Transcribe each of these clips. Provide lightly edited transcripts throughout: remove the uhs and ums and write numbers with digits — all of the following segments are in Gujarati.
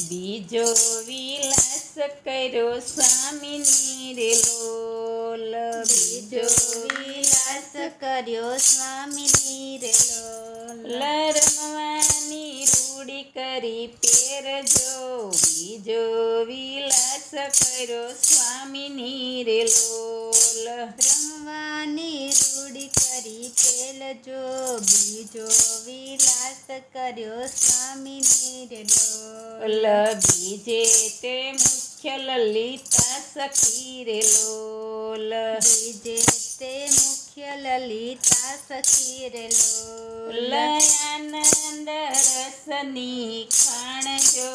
બીજો વિલાસ કર્યો સ્વામીની રે લોલ. બીજો વિલાસ કર્યો સ્વામીની રે લોલ. રમવાની રૂડી કરી પહેરજો. બીજો વિલાસ કર્યો સ્વામીની રે લોલ. રમવાની રૂડી કરી પેલજો. બીજો વિલાસ કર્યો સ્વામીની રે લોલ. બીજે તે મુખ્ય લલિતા સખી રે લોલ. બીજે તે મુખ્ય લલિતા સખી રે લોલ. આનંદ રસની ખાણજો.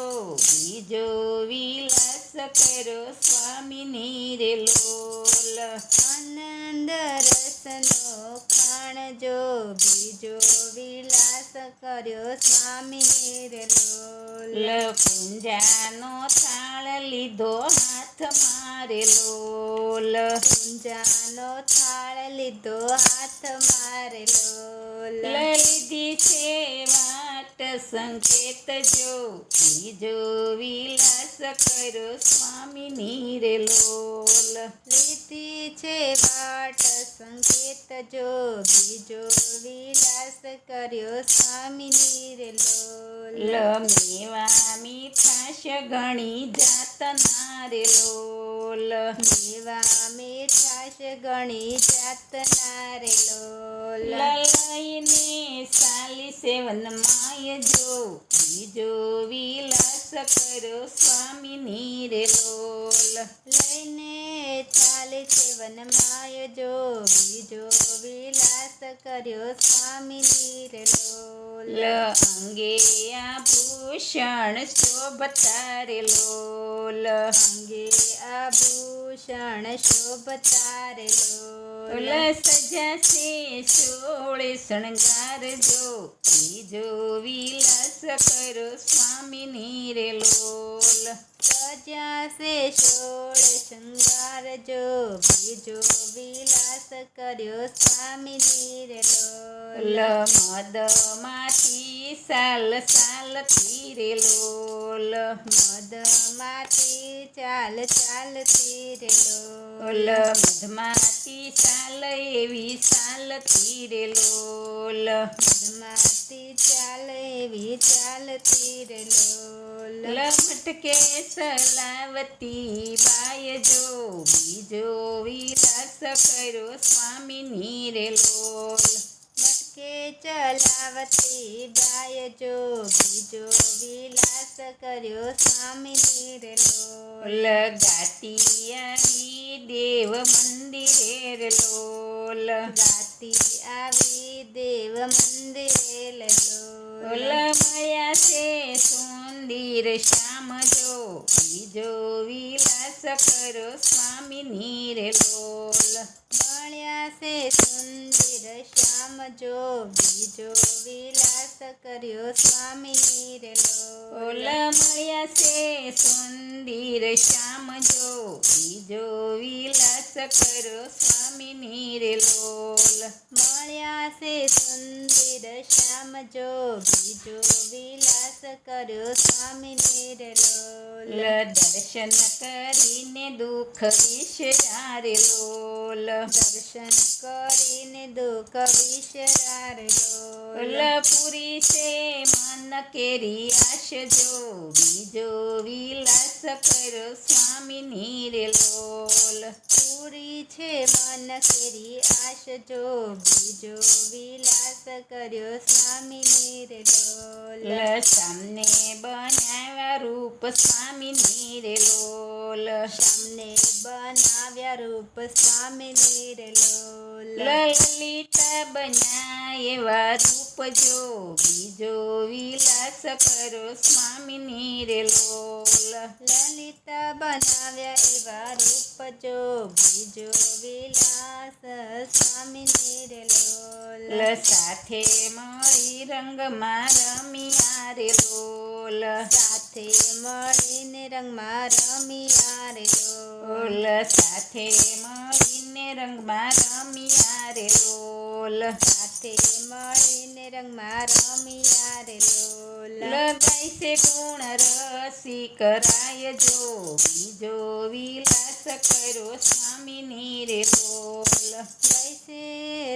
બીજો વિલાસ કર્યો સ્વામીની રે લોલ. આનંદ રસનો ખાણજો. બીજો વિલાસ કર્યો સ્વામીની રે લોલ. પૂંજાનો થાળ લીધો હાથમાં રે લોલ. પૂંજાનો થાળ લીધો હાથમાં રે લોલ. લીધી છે વાટ સંકેત જો. બીજો વિલાસ કર્યો સ્વામીની રે લોલ. લીધી છે વાટ સંકેત જો. બીજો વિલાસ કર્યો સ્વામીની રે લોલ. મેવા મીઠાશ ઘણી જાતના રે લોલ. મેવા મીઠાશ ઘણી જાતના રે લોલ. લઈને સાલી સેવન માય જો. બીજો વિલાસ કર્યો સ્વામીની રે લોલ. લઈને ચાલે સેવન માય જો. બીજો વિલાસ કર્યો સ્વામીની રે લોલ. અંગે આભૂષણ શોભતા રે લોલ. અંગે આભૂષણ શોભતા રે લોલ. સજાશે સોળે શણગારજો. બીજો વિલાસ કર્યો સ્વામીની રે લોલ. સજાશે સોળ શૃંગારજો. બીજો વિલાસ કર્યો સ્વામીની રે લોલ. મદમાંથી સાલ સાલતી રે લોલ. મધમાંથી ચાલ ચાલતી રે લોલ. મધમાંથી સાલ એવી સાલતી રે લોલ. મધમાંથી ચાલ એવી ચાલતી રે લોલ. મટકે સલાવતી બાય જો. બીજો વિલાસ કર્યો સ્વામીની રે લોલ. મટકે ચલાવતી બાય જો. બીજો વિલાસ કર્યો સ્વામીની રે લોલ. ગાતી આવી દેવ મંદિરે રે લોલ. ગાતી આવી દેવ મંદિરે રે લોલ. મયા છે સુંદર શ્યામ જો. બીજો વિલાસ કર્યો સ્વામીની રે લોલ. મળ્યા છે સુંદર શ્યામ જો. બીજો વિલાસ કર્યો સ્વામીની રે લોલ. મળ્યા છે સુંદર શ્યામ જો. બીજો વિલાસ કર્યો સ્વામીની રે લોલ. મળ્યા છે સુંદર શ્યામ જો. બીજો વિલાસ કર્યો સ્વામીની રે લોલ. દર્શન કરીને દુઃખ વિસરા રે લોલ. દર્શન કરીને દુઃખ વિસરા રે લોલ. પૂરી છે મન કેરી આશ જો. બીજો વિલાસ કર્યો સ્વામીની રે લોલ. પૂરી છે મન કેરી આશ જો. બીજો વિલાસ કર્યો સ્વામીની રે લોલ. સામને બનાવ્યા રૂપ સ્વામીની રે લોલ. સામને બનાવ્યા રૂપ સ્વામીની રે લોલ. લલિતા બન્યા એવા રૂપ જો. બીજો વિલાસ કર્યો સ્વામીની રે લોલ. લલિતા બનાવ્યા એવા રૂપ જો. બીજો વિલાસ સ્વામીની રે લોલ. સાથે મળી રંગમાં રમ્યા રે લોલ. સાથે મળીને રંગમાં રમ્યા રે લોલ. સાથે મળીને મળીને રંગમાં રમ્યા રે લોલ. સાથે મળીને રંગમાં રમ્યા રે લોલ. લગાઈ છે ગુણ રસિક રાય જો બીજો વિલાસ કર્યો સ્વામીની રે લોલ. વૈસે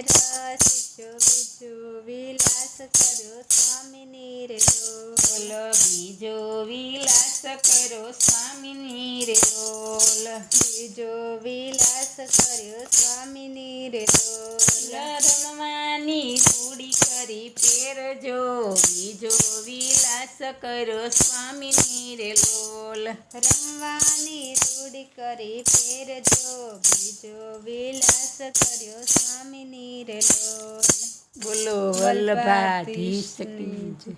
રસિક બીજો વિલાસ કર્યો સ્વામીની રે લોલ. બીજો વિલાસ કર્યો સ્વામીની રે લોલ. બીજો વિલાસ કર્યો સ્વામીની રે લોલ. રમવાની રૂડી કરી પહેરજો બીજો વિલાસ કર્યો સ્વામીની રે લોલ. રમવાની રૂઢ કરી પહેરજો બીજો વિલાસ કર્યો સ્વામીની રે લોલ. બોલો વલ્લભાધીશ કી જય.